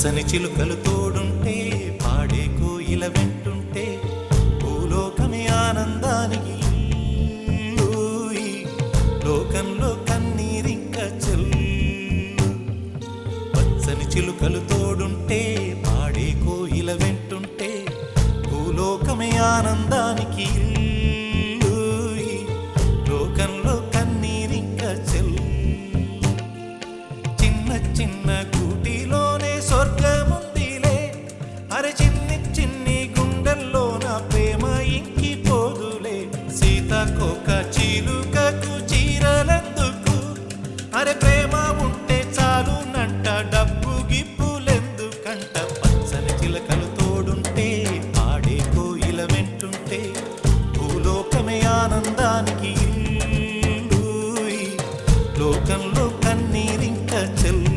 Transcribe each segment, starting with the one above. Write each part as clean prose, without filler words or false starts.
పచ్చని చిలుకలు తోడుంటే పాడే కోయిల వెంటుంటే భూలోకమే ఆనందానికి ఊయి. లోకంలో కన్నీరింక చెల్లు. పచ్చని చిలుకలు తోడుంటే పాడే కోయిల వెంటుంటే భూలోకమే ఆనందానికి ఊయి. లోకంలో కన్నీరింక చెల్లు. చిన్న చిన్న గూటిలోనే స్వర్గముందిలే. అరే చిన్ని చిన్ని గుండెల్లో నా ప్రేమ ఇంకిపోదులే. సీతాకోక చిలుకకు చీరలెందుకు? అరే ప్రేమ ఉంటే చాలునంట, డబ్బు గిప్పులెందుకంట. పచ్చని చిలకలు తోడుంటే పాడే కోయిల వెంటుంటే భూలోకమే ఆనందానికి ఇల్లూయి. లోకంలో కన్నీరింక చెల్లు.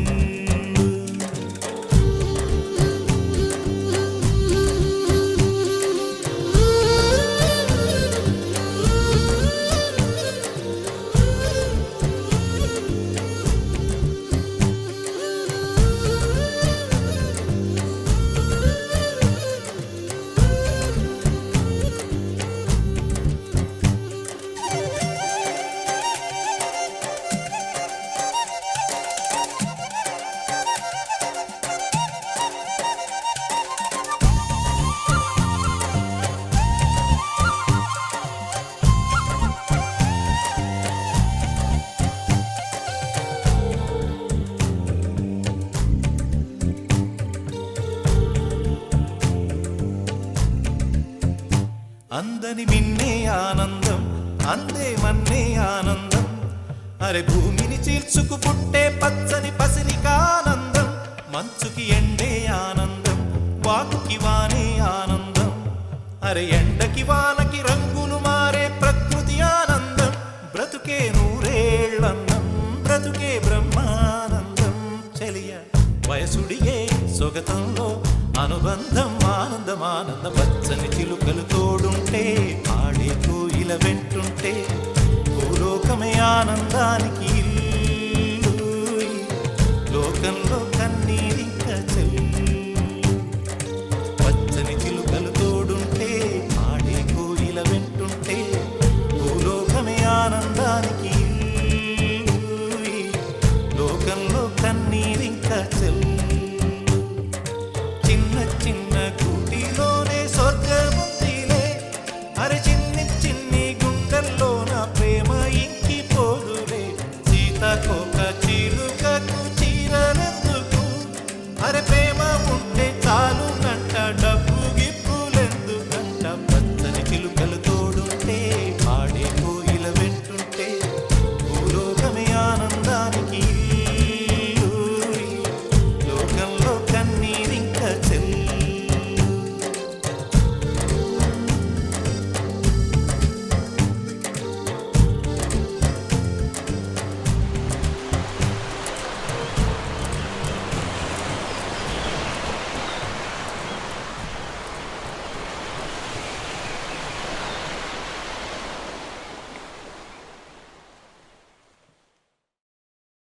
అందని మిన్నే ఆనందం, అందే మన్నే ఆనందం. అరే భూమిని చీల్చుకు పుట్టే పచ్చని పసిరికానందం. మంచుకి ఎండే ఆనందం, వాకుకి వానే ఆనందం. అరే ఎండకి వానకి రంగులు మారే ప్రకృతి ఆనందం. బ్రతుకే నూరేళ్ళందం, బ్రతుకే బ్రహ్మానందం. చెలియ వయసుడిగే సొగతంలో అనుబంధం ఆనందం ఆనందం. పచ్చని చిలుకలు తోడుంటే పాడే కోయిల వెంటుంటే భూలోకమే ఆనందానికి